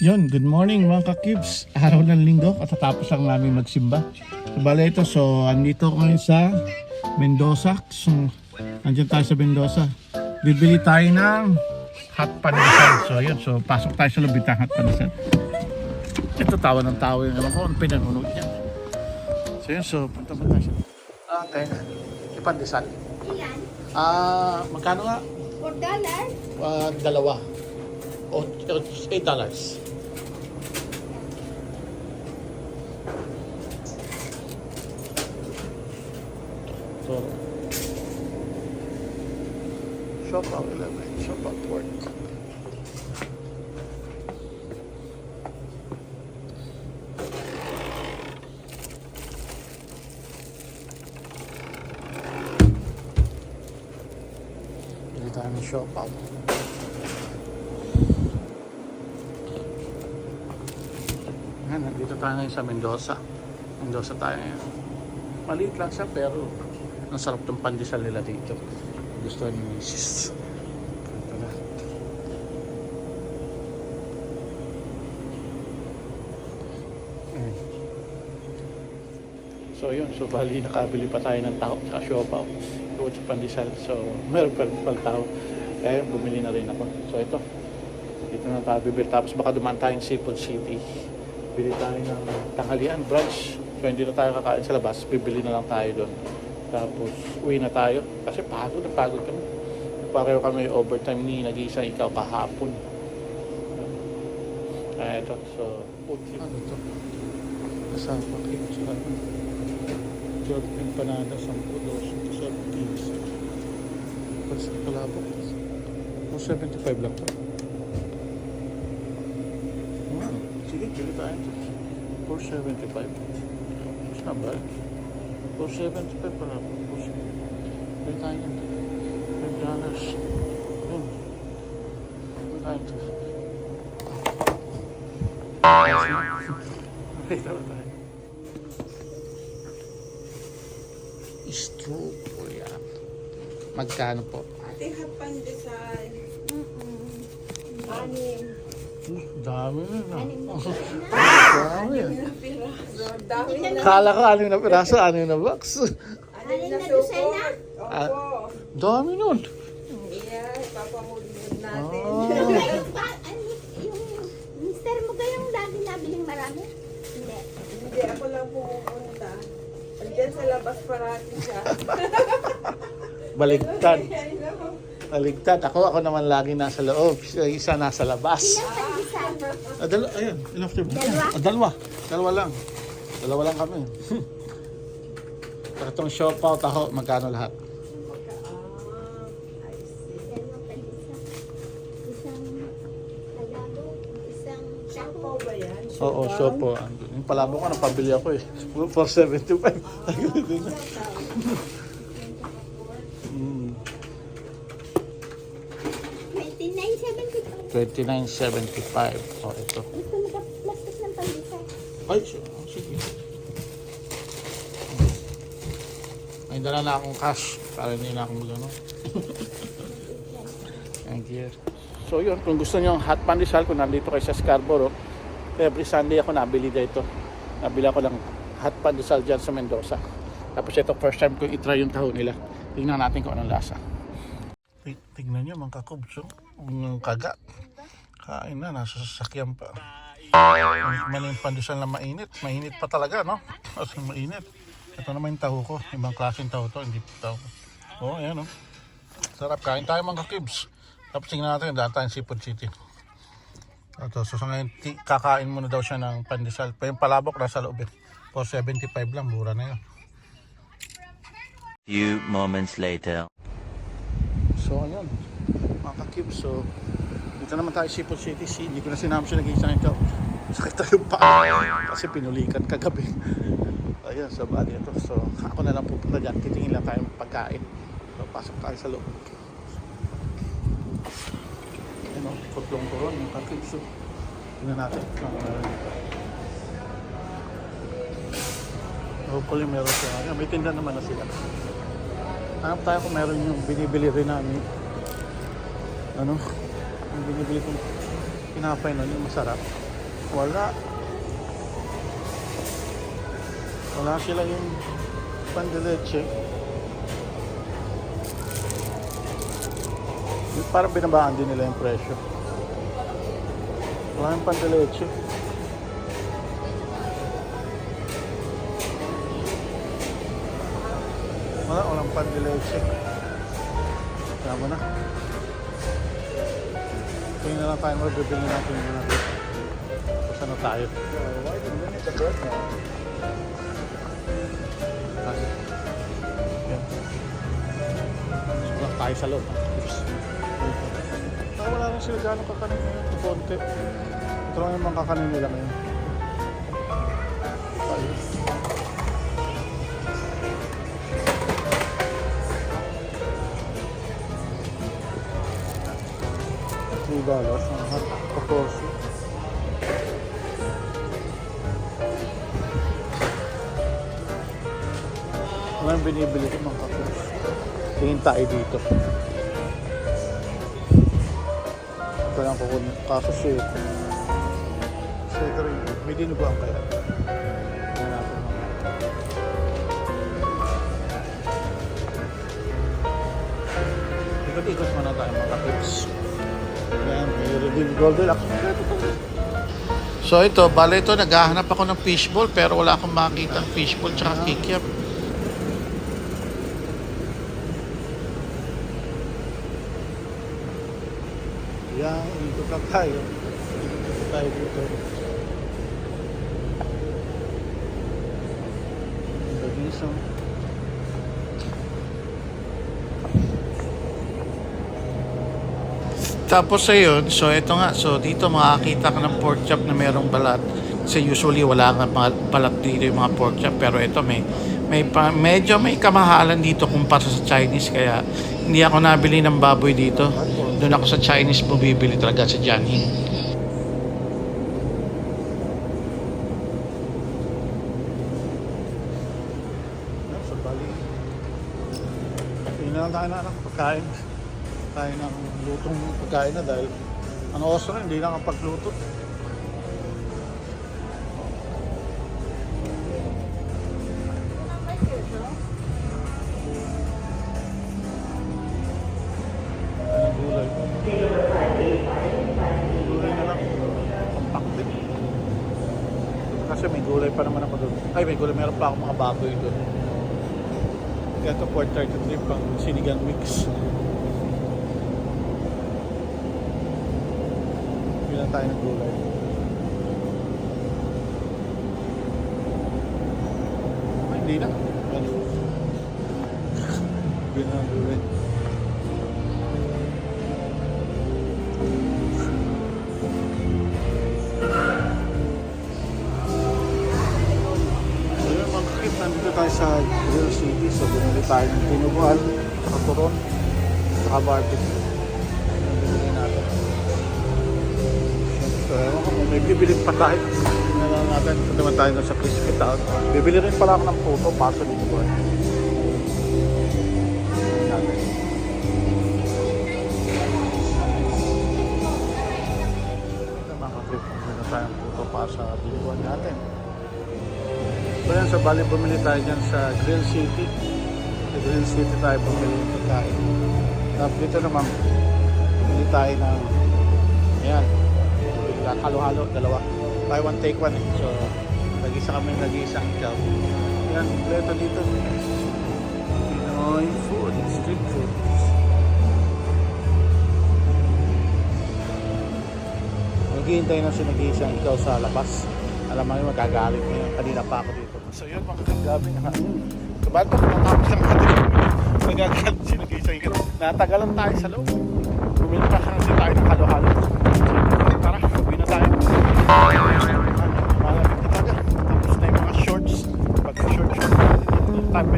Yun, good morning mga kakibs. Araw ng linggo, katatapos lang namin magsimba. Bale ito, so andito ako ngayon sa Mendoza. So, andyan tayo sa Mendoza. Bibili tayo ng hot pandesal. So yun, so pasok tayo sa lobby ng hot pandesal. Ito tawa ng tawa yung naman ko, ang pinanunod niya. So yun, so punta mo tayo siya. Okay, pandesal. Ilan? Magkano nga? $4? Dalawa. O $8. So, shop out 11, shop out work. Hindi tayo ng shop out. Yan, nandito tayo ngayon sa Mendoza. Mendoza tayo ngayon. Maliit lang siya pero ang sarap ng pandesal nila dito. Gusto ni Mrs. Ito na. So yun, so bali nakabili pa tayo ng tao sa siopaw. Doon sa pandesal. So meron pa pang tao. Kaya bumili na rin ako. So ito. Dito na tayo bibili. Tapos baka dumaan tayong Seafood City. Bili tayo ng tanghalian, brunch. So hindi na tayo kakain sa labas. Bibili na lang tayo doon. Tapos uwi na tayo kasi pagod kami. Pareho kami overtime ni nag-iisa ikaw kahapon. Kaya ito, so ano ito? Kasama kayo sa 12 empanadas, 10 12, 17 Tapos kalabok 475 lang ito. Sige, bili tayo ito 475. Mas na ba? 475 pala. Bili tayo yan. $5. Yun. Bili tayo ito. Okay, tara tayo. Straw po yan. Magkano po? Ate, hot pandesal. Anim. Dami na. Anim na piraso. Dami yan. Piraso. Dami na. Kala ko 6 na piraso, 6 na box. Anim na na dosena? supot. Opo. Dami nun. Yeah, ipapamulod natin. Yung mister mo kayong lagi nabiling marami? Hindi. Hindi, ako lang pumunta. Andiyan sa labas parati siya. Baligtad. I know. Baligtad. Ako naman lagi nasa loob. Isa nasa labas. Ilang pandesal? Ayun. Ilang flavor? Dalawa. Dalawa lang. Dalawa lang kami. Pero itong siopaw, taho, magkano lahat? I see. Dalawang pandesal. Isang Tagalog, isang Shampoo ba yan? Oo, siopaw. Yung palabo ko, napabili ako eh. 475. Mm. 29.75. 29.75. Oh, ito. Gusto mo ka plastic ng pandesal? Ay, sige. Ay, dala na akong cash para hindi na akong magano. Thank you. So yun, kung gusto niyo ng hot pandesal, kung nandito kayo sa Scarborough, every Sunday ako nabili dito. Nabili ako ng hot pandesal dyan sa Mendoza. Tapos ito, first time ko i-try yung taho nila. Tingnan natin kung anong lasa. Tingnan nyo mga kakubso. Yung kagat. Kain na, nasa sasakyan pa. Man yung pandesal na mainit. Mainit pa talaga, no? Kasi mainit. Ito naman yung taho ko. Ibang klaseng taho to, hindi pa taho. Oo, ayan, no? Sarap. Kain tayo mga kakibs. Tapos tingnan natin, daan tayong Seafood City. Ito, so ngayon, kakain muna daw siya ng pandesal. Pa yung palabok nasa loob. 475 lang, mura na yun. Few moments later. So ayun, mga kakibs, so dito naman tayo Seafood City. Hindi ko na sinama siya nag-iisa nito. Sakit tayo pa kasi pinulikan kagabi. Ayun, so bali ito. So ako na lang pupunta dyan. Titingin lang tayo ng pagkain. So pasok tayo sa loob. Ayun o, putlong ko ron, mga kakibs. So tingnan natin. Hopefully meron siya. May tinda naman na sila. Hanap tayo kung meron yung binibili rin namin. Ano? Yung binibili kong Tinapay nun, yung masarap. Wala. Wala sila yung pan de leche. Parang binabaan din nila yung presyo. Wala yung pan de leche. Walang pan de leche. Kaya mo na. Tingin na lang tayo, magbibili natin yung natin. Saan na tayo? Yan. So lang tayo sa loob. Oops. Wala rin sila gano'ng kakanin ngayon. Konti. Ito lang yung mga kakanin nila ngayon. Tayo. $3 ang hot 14. Wala yung binibili ko mga kapos. Tingin tayo dito. Ito lang kukunin. Kaso shake. Shake rin. May dinuguan kaya. Tingnan natin mga. Ikot-ikot muna tayo mga kapos. Ayan, may redeem Goldilocks. So ito, bale ito, naghahanap ako ng fishball pero wala akong makita ang fishball tsaka kikiam. Yan, ikot lang tayo. Ikot tayo dito. Ang bagisang. Tapos ayun, so ito nga, so dito makakita ka ng pork chop na merong balat. Kasi usually wala nga balat dito yung mga pork chop, pero ito medyo may kamahalan dito kumpara sa Chinese, kaya hindi ako nabili ng baboy dito. Doon ako sa Chinese bumibili talaga sa Jianhing. So bali, tingnan tayo na pagkain. Tayo ng lutong pagkain na dahil ang oso na hindi nakapagluto. Ang gulay. Gulay na lang. Compact din. Kasi may gulay pa naman ako doon. Ay, may gulay. Meron pa ako mga baboy doon. Ito 433 pang sinigang mix. Bilang tayo ng gulay. Ay, hindi na. Bilang ng gulay. Ayun mga kakip, nandito tayo sa Grill City. So bumili tayo ng tinubuan, saka turon, saka barbecue. Bumili natin. So ewan ko, may bibili pa tayo. Tingnan lang natin, ito naman tayo sa Crispy Town. Bibili rin pala ako ng puto para sa tinubuan. Natin. Ito mga kakip, bumili na tayo ng puto para sa tinubuan natin. So yan, so bali bumili tayo dyan sa Grill City. Sa Grill City tayo bumili ng pagkain. Tapos dito naman, bumili tayo ng, ayan, halo-halo, dalawa. Buy one, take one eh. So, nag-isa kami, nag-isang ikaw. Yan, kompleto dito. Pinoy food, street food. Naghihintay na si nag-iisang ikaw sa labas. Alam mo yun, magagalit na yun. Kanina pa ako dito. So yun, mga kagabi na so ba't pa matapos ng kanina? Magagalit si nag-iisang ikaw. Natagalan tayo sa loob. Bumili pa kasi tayo ng halo-halo. Tara, uwi na tayo. Malapit na tayo. Tapos na yung mga shorts. Pag shorts, time